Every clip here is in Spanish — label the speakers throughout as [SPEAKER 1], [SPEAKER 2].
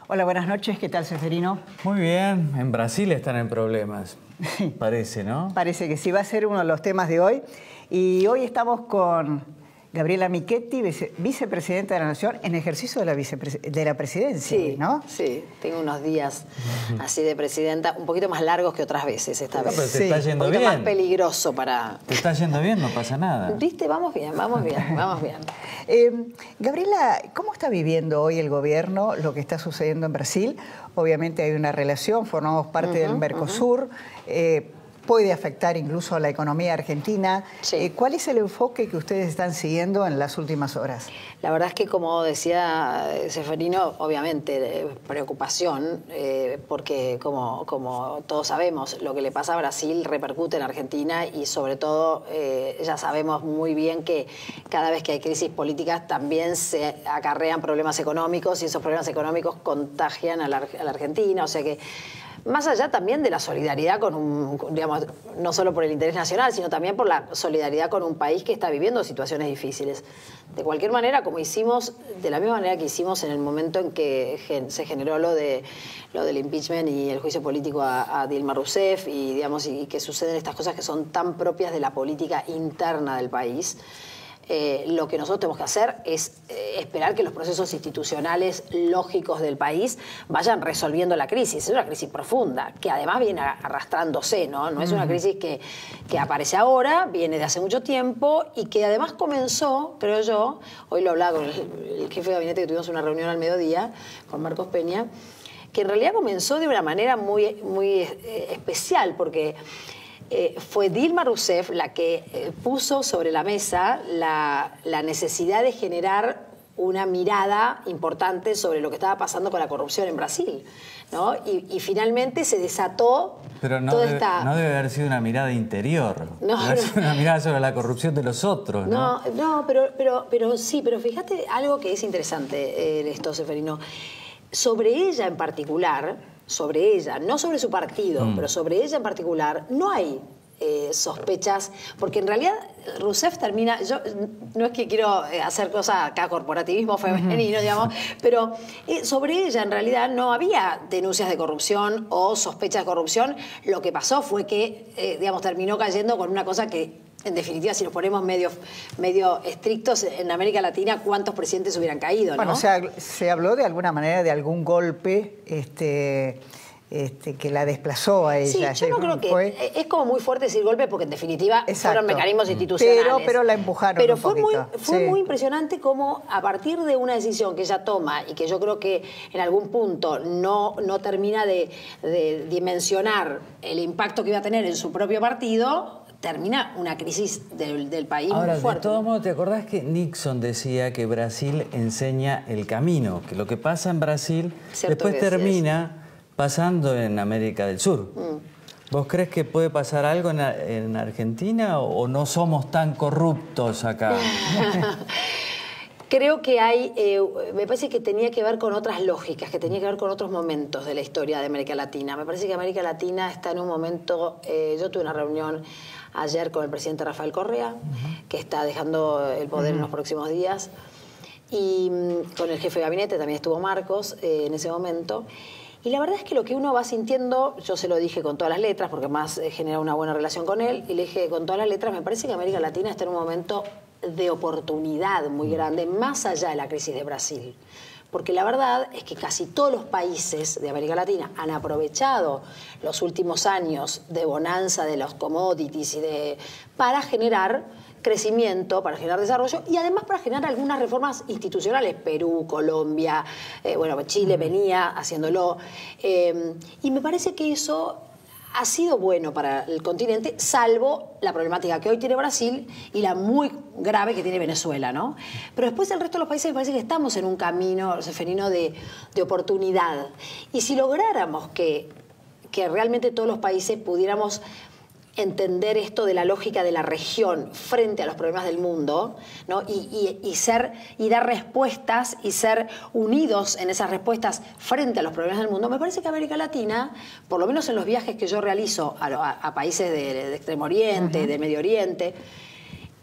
[SPEAKER 1] Hola, buenas noches. ¿Qué tal, Seferino?
[SPEAKER 2] Muy bien. En Brasil están en problemas, parece, ¿no?
[SPEAKER 1] Parece que sí, va a ser uno de los temas de hoy. Y hoy estamos con Gabriela Michetti, vicepresidenta de la Nación, en ejercicio de la presidencia,
[SPEAKER 3] sí,
[SPEAKER 1] ¿no?
[SPEAKER 3] Sí, tengo unos días así de presidenta, un poquito más largos que otras veces esta vez.
[SPEAKER 2] Pero te está yendo bien.
[SPEAKER 3] Un poquito más peligroso para...
[SPEAKER 2] Te está yendo bien, no pasa nada.
[SPEAKER 3] ¿Viste? Vamos bien, vamos bien, vamos bien.
[SPEAKER 1] Gabriela, ¿cómo está viviendo hoy el gobierno lo que está sucediendo en Brasil? Obviamente hay una relación, formamos parte del Mercosur, puede afectar incluso a la economía argentina.
[SPEAKER 3] Sí.
[SPEAKER 1] ¿Cuál es el enfoque que ustedes están siguiendo en las últimas horas?
[SPEAKER 3] La verdad es que, como decía Seferino, obviamente preocupación, porque como todos sabemos, lo que le pasa a Brasil repercute en Argentina y sobre todo ya sabemos muy bien que cada vez que hay crisis políticas también se acarrean problemas económicos y esos problemas económicos contagian a la Argentina, o sea que más allá también de la solidaridad digamos, no solo por el interés nacional, sino también por la solidaridad con un país que está viviendo situaciones difíciles. De cualquier manera, como hicimos, de la misma manera que hicimos en el momento en que se generó lo del impeachment y el juicio político a Dilma Rousseff y, digamos, y que suceden estas cosas que son tan propias de la política interna del país. Lo que nosotros tenemos que hacer es esperar que los procesos institucionales lógicos del país vayan resolviendo la crisis. Es una crisis profunda, que además viene arrastrándose, ¿no? No es una crisis que aparece ahora, viene de hace mucho tiempo y que además comenzó, creo yo, hoy lo hablaba con el jefe de gabinete, que tuvimos una reunión al mediodía con Marcos Peña, que en realidad comenzó de una manera muy especial, porque fue Dilma Rousseff la que puso sobre la mesa la necesidad de generar una mirada importante sobre lo que estaba pasando con la corrupción en Brasil, ¿no? Y finalmente se desató.
[SPEAKER 2] Pero no
[SPEAKER 3] toda
[SPEAKER 2] no debe haber sido una mirada interior,
[SPEAKER 3] no,
[SPEAKER 2] debe haber sido una mirada sobre la corrupción de los otros, ¿no?
[SPEAKER 3] No, pero sí, pero fíjate algo que es interesante en esto, Seferino. Sobre ella en particular, sobre ella, no sobre su partido, pero sobre ella en particular, no hay sospechas, porque en realidad Rousseff termina, yo no es que quiero hacer cosas acá, corporativismo femenino, digamos, pero sobre ella en realidad no había denuncias de corrupción o sospechas de corrupción. Lo que pasó fue que, digamos, terminó cayendo con una cosa que, en definitiva, si nos ponemos medio estrictos, en América Latina, ¿cuántos presidentes hubieran caído?
[SPEAKER 1] Bueno,
[SPEAKER 3] ¿no?
[SPEAKER 1] se habló de alguna manera de algún golpe que la desplazó a ella.
[SPEAKER 3] Sí, yo no creo que... Es como muy fuerte decir golpe porque, en definitiva, fueron mecanismos institucionales.
[SPEAKER 1] Pero la empujaron
[SPEAKER 3] Pero
[SPEAKER 1] un
[SPEAKER 3] fue
[SPEAKER 1] poquito.
[SPEAKER 3] muy impresionante cómo, a partir de una decisión que ella toma y que yo creo que en algún punto no termina de dimensionar el impacto que iba a tener en su propio partido, termina una crisis del país muy fuerte.
[SPEAKER 2] Ahora, de todos modos, ¿te acordás que Nixon decía que Brasil enseña el camino? Que lo que pasa en Brasil después termina pasando en América del Sur. ¿Vos crees que puede pasar algo en Argentina o no somos tan corruptos acá?
[SPEAKER 3] Creo que me parece que tenía que ver con otras lógicas, que tenía que ver con otros momentos de la historia de América Latina. Me parece que América Latina está en un momento... yo tuve una reunión ayer con el presidente Rafael Correa, que está dejando el poder en los próximos días, y con el jefe de gabinete también estuvo Marcos en ese momento. Y la verdad es que lo que uno va sintiendo, yo se lo dije con todas las letras, porque más genera una buena relación con él, y le dije con todas las letras, me parece que América Latina está en un momento de oportunidad muy grande, más allá de la crisis de Brasil. Porque la verdad es que casi todos los países de América Latina han aprovechado los últimos años de bonanza de los commodities para generar crecimiento, para generar desarrollo y además para generar algunas reformas institucionales. Perú, Colombia, Chile venía haciéndolo. Y me parece que eso ha sido bueno para el continente, salvo la problemática que hoy tiene Brasil y la muy grave que tiene Venezuela, ¿no? Pero después el resto de los países me parece que estamos en un camino, Seferino, de oportunidad. Y si lográramos que realmente todos los países pudiéramos entender esto de la lógica de la región frente a los problemas del mundo, ¿no? y dar respuestas y ser unidos en esas respuestas frente a los problemas del mundo, me parece que América Latina, por lo menos en los viajes que yo realizo a países de Extremo Oriente, de Medio Oriente,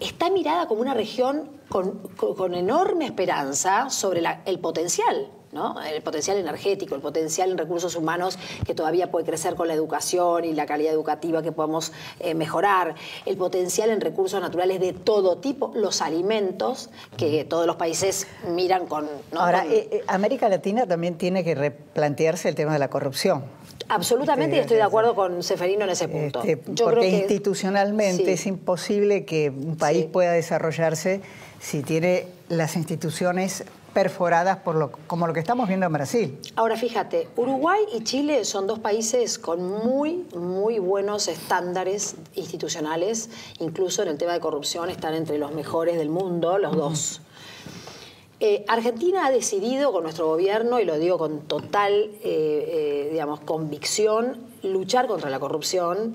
[SPEAKER 3] está mirada como una región con enorme esperanza sobre el potencial ¿no? El potencial energético, el potencial en recursos humanos que todavía puede crecer con la educación y la calidad educativa que podamos mejorar, el potencial en recursos naturales de todo tipo, los alimentos que todos los países miran con... ¿no?
[SPEAKER 1] Ahora, América Latina también tiene que replantearse el tema de la corrupción.
[SPEAKER 3] Absolutamente, y estoy de acuerdo con Seferino en ese punto.
[SPEAKER 1] Porque institucionalmente es imposible que un país pueda desarrollarse si tiene las instituciones perforadas como lo que estamos viendo en Brasil.
[SPEAKER 3] Ahora fíjate, Uruguay y Chile son dos países con muy buenos estándares institucionales, incluso en el tema de corrupción están entre los mejores del mundo, los dos. Argentina ha decidido con nuestro gobierno, y lo digo con total digamos, convicción, luchar contra la corrupción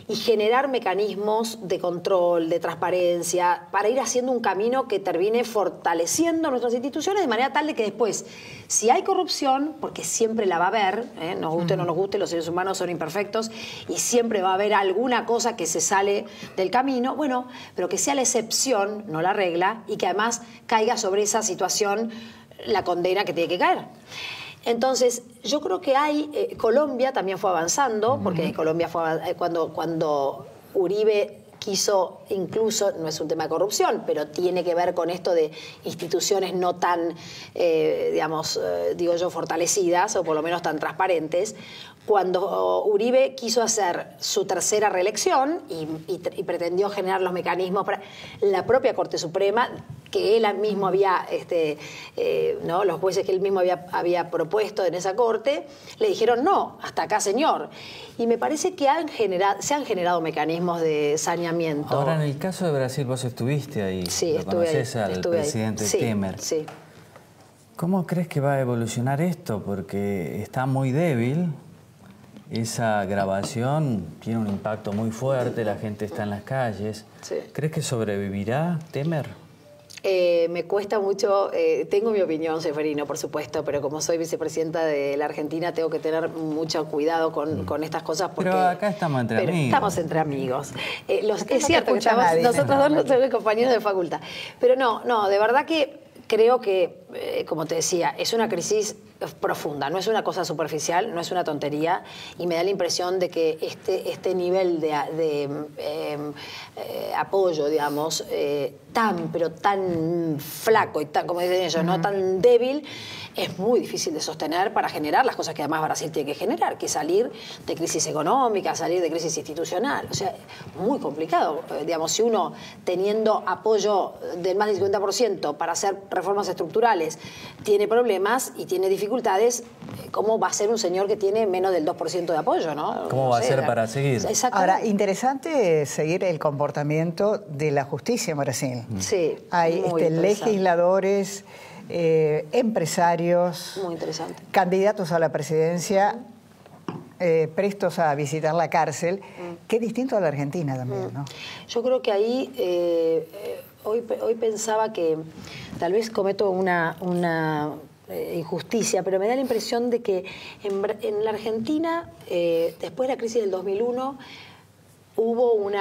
[SPEAKER 3] y generar mecanismos de control, de transparencia, para ir haciendo un camino que termine fortaleciendo nuestras instituciones de manera tal de que después, si hay corrupción, porque siempre la va a haber, nos guste o no nos guste, los seres humanos son imperfectos y siempre va a haber alguna cosa que se sale del camino, bueno, pero que sea la excepción, no la regla, y que además caiga sobre esa situación la condena que tiene que caer. Entonces, yo creo que Colombia también fue avanzando, porque Colombia fue cuando Uribe quiso, incluso, no es un tema de corrupción, pero tiene que ver con esto de instituciones no tan, digamos, digo yo, fortalecidas, o por lo menos tan transparentes. Cuando Uribe quiso hacer su tercera reelección y pretendió generar los mecanismos para la propia Corte Suprema, que él mismo había, ¿no? Los jueces que él mismo había propuesto en esa corte, le dijeron no, hasta acá señor. Y me parece que se han generado mecanismos de saneamiento.
[SPEAKER 2] Ahora, en el caso de Brasil, vos estuviste ahí,
[SPEAKER 3] sí,
[SPEAKER 2] lo conocés al presidente Temer.
[SPEAKER 3] Sí.
[SPEAKER 2] ¿Cómo crees que va a evolucionar esto? Porque está muy débil. Esa grabación tiene un impacto muy fuerte, la gente está en las calles.
[SPEAKER 3] Sí.
[SPEAKER 2] ¿Crees que sobrevivirá Temer?
[SPEAKER 3] Me cuesta mucho, tengo mi opinión, Seferino, por supuesto, pero como soy vicepresidenta de la Argentina tengo que tener mucho cuidado con estas cosas. Porque,
[SPEAKER 2] pero acá estamos entre amigos.
[SPEAKER 3] Estamos entre amigos. Es cierto que estamos, nosotros dos no somos compañeros de facultad. Pero no, de verdad que creo que, como te decía, es una crisis profunda, no es una cosa superficial, no es una tontería, y me da la impresión de que este nivel de apoyo, digamos, pero tan flaco y tan, como dicen ellos, no tan débil, es muy difícil de sostener para generar las cosas que además Brasil tiene que generar, que salir de crisis económica, salir de crisis institucional. O sea, muy complicado. Digamos, si uno teniendo apoyo del más del 50% para hacer reformas estructurales tiene problemas y tiene dificultades, ¿cómo va a ser un señor que tiene menos del 2% de apoyo, no?
[SPEAKER 2] ¿Cómo va a ser para seguir?
[SPEAKER 1] Ahora, interesante seguir el comportamiento de la justicia en Brasil.
[SPEAKER 3] Sí,
[SPEAKER 1] hay legisladores, empresarios,
[SPEAKER 3] muy interesante, candidatos
[SPEAKER 1] a la presidencia, prestos a visitar la cárcel, que es distinto a la Argentina también, ¿no?
[SPEAKER 3] Yo creo que ahí, hoy pensaba que tal vez cometo una injusticia, pero me da la impresión de que en la Argentina, después de la crisis del 2001, hubo un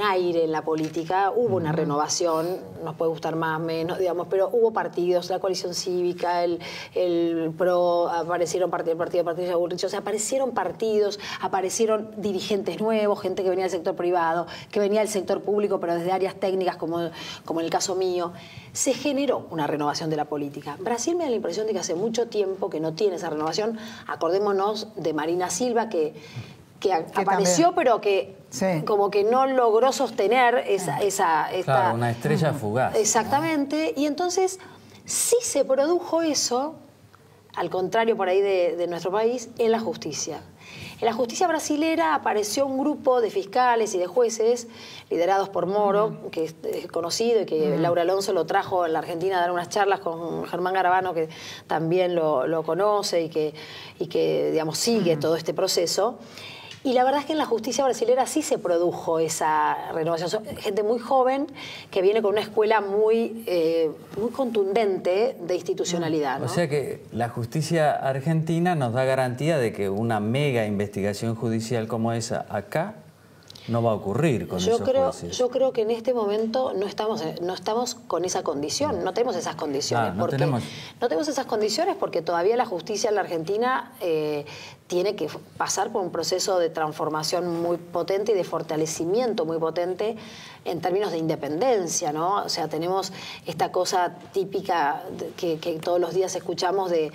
[SPEAKER 3] aire en la política, hubo una renovación, nos puede gustar más, menos, digamos, pero hubo partidos, la coalición cívica, el PRO, aparecieron partidos de Bullrich, o sea, aparecieron partidos, aparecieron dirigentes nuevos, gente que venía del sector privado, que venía del sector público, pero desde áreas técnicas, como en el caso mío. Se generó una renovación de la política. Brasil me da la impresión de que hace mucho tiempo que no tiene esa renovación. Acordémonos de Marina Silva, que apareció, también, pero que como que no logró sostener
[SPEAKER 2] claro, una estrella fugaz.
[SPEAKER 3] Exactamente. Y entonces sí se produjo eso, al contrario por ahí de nuestro país, en la justicia. En la justicia brasilera apareció un grupo de fiscales y de jueces liderados por Moro, que es conocido y que Laura Alonso lo trajo a la Argentina a dar unas charlas con Germán Garabano, que también lo conoce y que digamos, sigue todo este proceso. Y la verdad es que en la justicia brasilera sí se produjo esa renovación. Son gente muy joven que viene con una escuela muy contundente de institucionalidad, ¿no?
[SPEAKER 2] O sea que la justicia argentina nos da garantía de que una mega investigación judicial como esa acá no va a ocurrir con esos jueces.
[SPEAKER 3] Yo creo que en este momento no estamos con esa condición, no tenemos esas condiciones.
[SPEAKER 2] No
[SPEAKER 3] tenemos esas condiciones porque todavía la justicia en la Argentina tiene que pasar por un proceso de transformación muy potente y de fortalecimiento muy potente en términos de independencia, ¿no? O sea, tenemos esta cosa típica que todos los días escuchamos de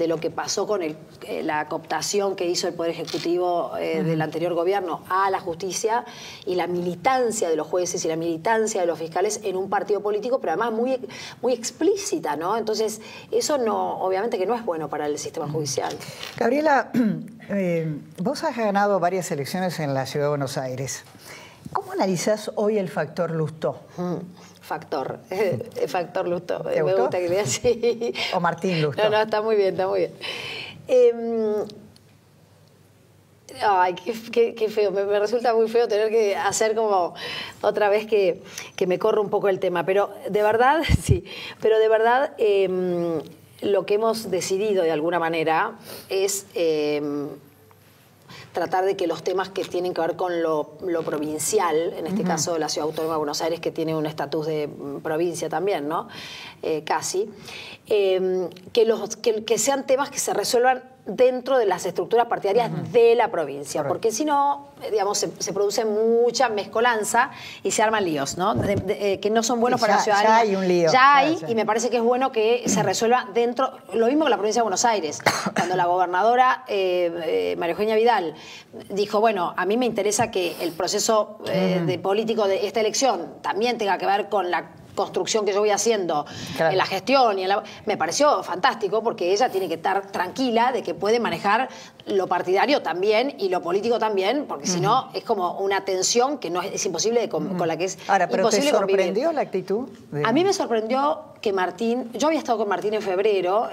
[SPEAKER 3] lo que pasó con la cooptación que hizo el Poder Ejecutivo del anterior gobierno a la justicia y la militancia de los jueces y la militancia de los fiscales en un partido político, pero además muy, muy explícita, ¿no? Entonces, eso obviamente que no es bueno para el sistema judicial.
[SPEAKER 1] Gabriela, vos has ganado varias elecciones en la Ciudad de Buenos Aires. ¿Cómo analizás hoy el factor Lustó?
[SPEAKER 3] Factor Lustó.
[SPEAKER 1] ¿Te
[SPEAKER 3] Me
[SPEAKER 1] gustó?
[SPEAKER 3] gusta que le digas así.
[SPEAKER 1] O Martín Lustó.
[SPEAKER 3] No, está muy bien, está muy bien. Ay, qué feo. Me resulta muy feo tener que hacer como otra vez que me corre un poco el tema. Pero de verdad, sí. Pero de verdad, lo que hemos decidido de alguna manera es tratar de que los temas que tienen que ver con lo provincial, en este caso la Ciudad Autónoma de Buenos Aires, que tiene un estatus de provincia también, ¿no? Casi, que sean temas que se resuelvan dentro de las estructuras partidarias de la provincia, porque si no, digamos, se produce mucha mezcolanza y se arman líos, ¿no? Que no son buenos para la ciudadanía.
[SPEAKER 1] Ya hay un lío.
[SPEAKER 3] Ya hay, y me parece que es bueno que se resuelva dentro, lo mismo que la provincia de Buenos Aires, cuando la gobernadora María Eugenia Vidal dijo, bueno, a mí me interesa que el proceso político de esta elección también tenga que ver con la construcción que yo voy haciendo en la gestión me pareció fantástico, porque ella tiene que estar tranquila de que puede manejar lo partidario también y lo político también, porque si no es como una tensión que no es imposible con la que es
[SPEAKER 1] Ahora, ¿pero
[SPEAKER 3] imposible
[SPEAKER 1] te sorprendió
[SPEAKER 3] convivir.
[SPEAKER 1] la actitud?
[SPEAKER 3] A mí me sorprendió que Martín, yo había estado con Martín en febrero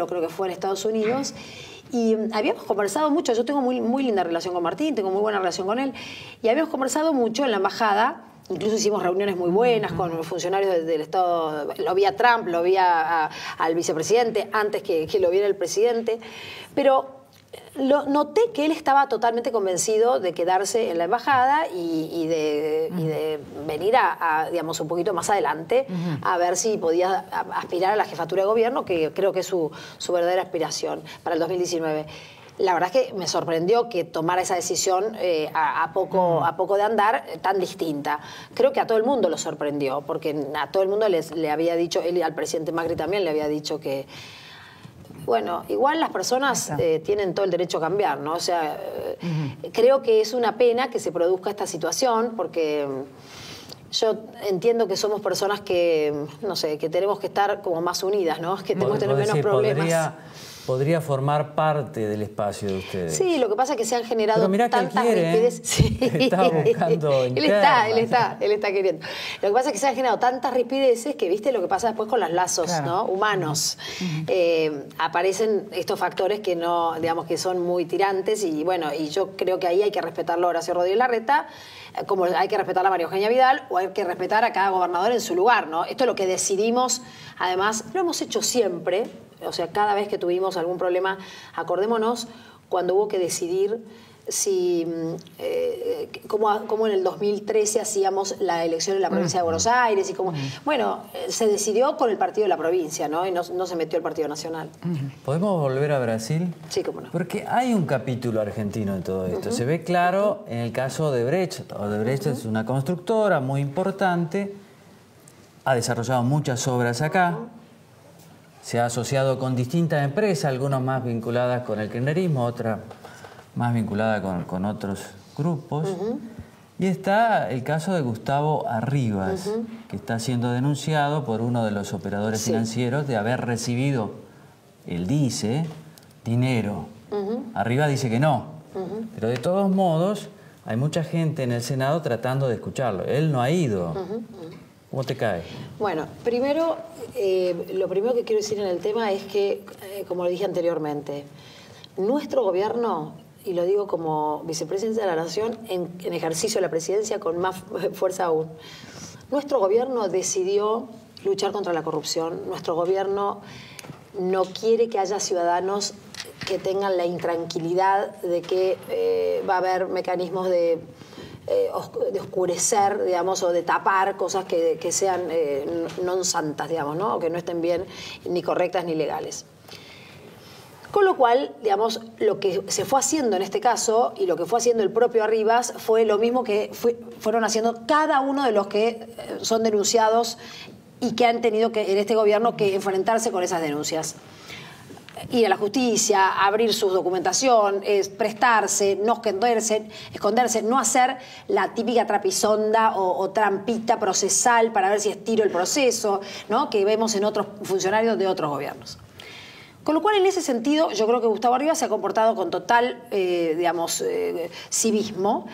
[SPEAKER 3] creo que fue en Estados Unidos, y habíamos conversado mucho. Yo tengo muy linda relación con Martín, tengo muy buena relación con él, y habíamos conversado mucho en la embajada. Incluso hicimos reuniones muy buenas con funcionarios del Estado. Lo vi a Trump, lo vi al vicepresidente, antes que lo viera el presidente. Pero noté que él estaba totalmente convencido de quedarse en la embajada y de venir digamos, un poquito más adelante a ver si podía aspirar a la jefatura de gobierno, que creo que es su verdadera aspiración para el 2019. La verdad es que me sorprendió que tomara esa decisión a poco de andar tan distinta. Creo que a todo el mundo lo sorprendió, porque a todo el mundo le había dicho, él al presidente Macri también le había dicho que, bueno, igual las personas tienen todo el derecho a cambiar, ¿no? O sea, creo que es una pena que se produzca esta situación, porque yo entiendo que somos personas que, no sé, que tenemos que estar como más unidas, ¿no? Que tenemos que tener menos problemas.
[SPEAKER 2] Podría formar parte del espacio de ustedes.
[SPEAKER 3] Sí, lo que pasa es que se han generado
[SPEAKER 2] Pero mirá
[SPEAKER 3] tantas
[SPEAKER 2] que él quiere,
[SPEAKER 3] rispideces. Sí.
[SPEAKER 2] Está buscando
[SPEAKER 3] él está queriendo. Lo que pasa es que se han generado tantas rispideces que viste lo que pasa después con los lazos, ¿no? Humanos. Aparecen estos factores que no, digamos, que son muy tirantes, y bueno, y yo creo que ahí hay que respetarlo a Horacio Rodríguez Larreta, como hay que respetar a María Eugenia Vidal, o hay que respetar a cada gobernador en su lugar, ¿no? Esto es lo que decidimos, además, lo hemos hecho siempre. O sea, cada vez que tuvimos algún problema, acordémonos cuando hubo que decidir si cómo en el 2013 hacíamos la elección en la provincia de Buenos Aires, y cómo, bueno, se decidió con el partido de la provincia, ¿no? Y no se metió el Partido Nacional.
[SPEAKER 2] ¿Podemos volver a Brasil?
[SPEAKER 3] Sí, cómo no.
[SPEAKER 2] Porque hay un capítulo argentino en todo esto. Se ve claro en el caso de Odebrecht. Odebrecht es una constructora muy importante, ha desarrollado muchas obras acá. Se ha asociado con distintas empresas, algunas más vinculadas con el kirchnerismo, otras más vinculadas con otros grupos. Y está el caso de Gustavo Arribas, que está siendo denunciado por uno de los operadores financieros de haber recibido, él dice, dinero. Arribas dice que no. Pero de todos modos, hay mucha gente en el Senado tratando de escucharlo. Él no ha ido. ¿Cómo te cae?
[SPEAKER 3] Bueno, primero, lo primero que quiero decir en el tema es que, como lo dije anteriormente, nuestro gobierno, y lo digo como vicepresidenta de la Nación, en ejercicio de la presidencia con más fuerza aún, nuestro gobierno decidió luchar contra la corrupción. Nuestro gobierno no quiere que haya ciudadanos que tengan la intranquilidad de que va a haber mecanismos de de oscurecer, digamos, o de tapar cosas que sean non santas, digamos, ¿no? O que no estén bien ni correctas ni legales. Con lo cual, digamos, lo que se fue haciendo en este caso y lo que fue haciendo el propio Arribas fue lo mismo que fueron haciendo cada uno de los que son denunciados y que han tenido que, en este gobierno, que enfrentarse con esas denuncias. Ir a la justicia, abrir su documentación, prestarse, no esconderse, no hacer la típica trapisonda o trampita procesal para ver si estiro el proceso, ¿no? Que vemos en otros funcionarios de otros gobiernos. Con lo cual, en ese sentido, yo creo que Gustavo Arribas se ha comportado con total, civismo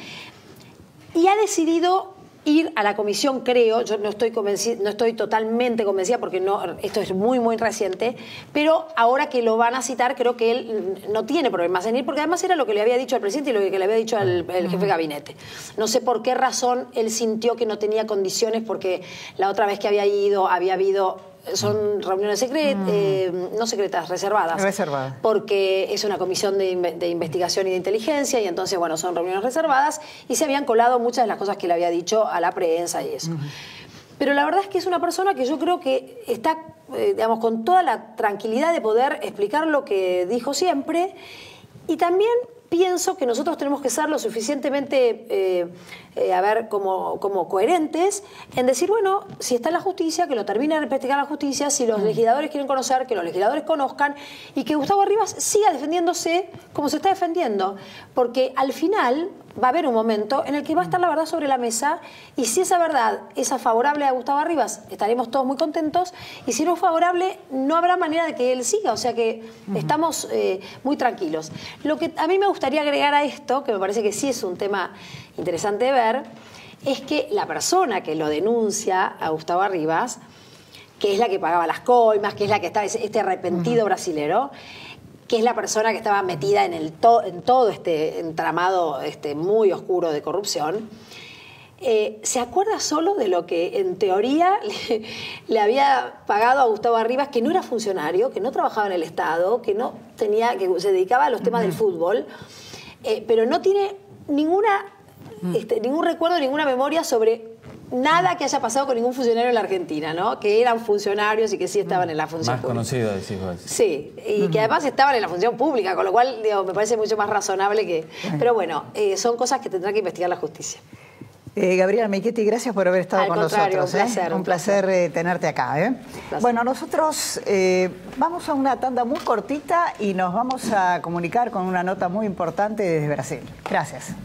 [SPEAKER 3] y ha decidido ir a la comisión, creo, yo no estoy totalmente convencida porque esto es muy, muy reciente, pero ahora que lo van a citar, creo que él no tiene problemas en ir, porque además era lo que le había dicho al presidente y lo que le había dicho el jefe de gabinete. No sé por qué razón él sintió que no tenía condiciones, porque la otra vez que había ido, había habido... Son reuniones no secretas, reservadas.
[SPEAKER 1] Reservadas.
[SPEAKER 3] Porque es una comisión de investigación y de inteligencia y entonces, bueno, son reuniones reservadas y se habían colado muchas de las cosas que le había dicho a la prensa y eso. Pero la verdad es que es una persona que yo creo que está, digamos, con toda la tranquilidad de poder explicar lo que dijo siempre y también... Pienso que nosotros tenemos que ser lo suficientemente, como coherentes en decir, bueno, si está en la justicia, que lo termine de investigar la justicia, si los legisladores quieren conocer, que los legisladores conozcan y que Gustavo Arribas siga defendiéndose como se está defendiendo. Porque al final va a haber un momento en el que va a estar la verdad sobre la mesa y si esa verdad es favorable a Gustavo Arribas, estaremos todos muy contentos y si no es favorable, no habrá manera de que él siga. O sea que estamos muy tranquilos. Lo que a mí me gustaría agregar a esto, que me parece que sí es un tema interesante de ver, es que la persona que lo denuncia a Gustavo Arribas, que es la que pagaba las coimas, que es la que estaba, este arrepentido brasilero, que es la persona que estaba metida en todo este entramado muy oscuro de corrupción, se acuerda solo de lo que en teoría le había pagado a Gustavo Arribas, que no era funcionario, que no trabajaba en el Estado, que se dedicaba a los temas del fútbol, pero no tiene ningún recuerdo, ninguna memoria sobre nada que haya pasado con ningún funcionario en la Argentina, ¿no? Que eran funcionarios y que sí estaban en la función pública. Más
[SPEAKER 2] conocido, decís vos.
[SPEAKER 3] Sí, y que además estaban en la función pública, con lo cual, digo, me parece mucho más razonable que... Pero bueno, son cosas que tendrá que investigar la justicia.
[SPEAKER 1] Gabriela Michetti, gracias por haber estado con nosotros.
[SPEAKER 3] Un placer
[SPEAKER 1] tenerte acá. Bueno, nosotros vamos a una tanda muy cortita y nos vamos a comunicar con una nota muy importante desde Brasil. Gracias.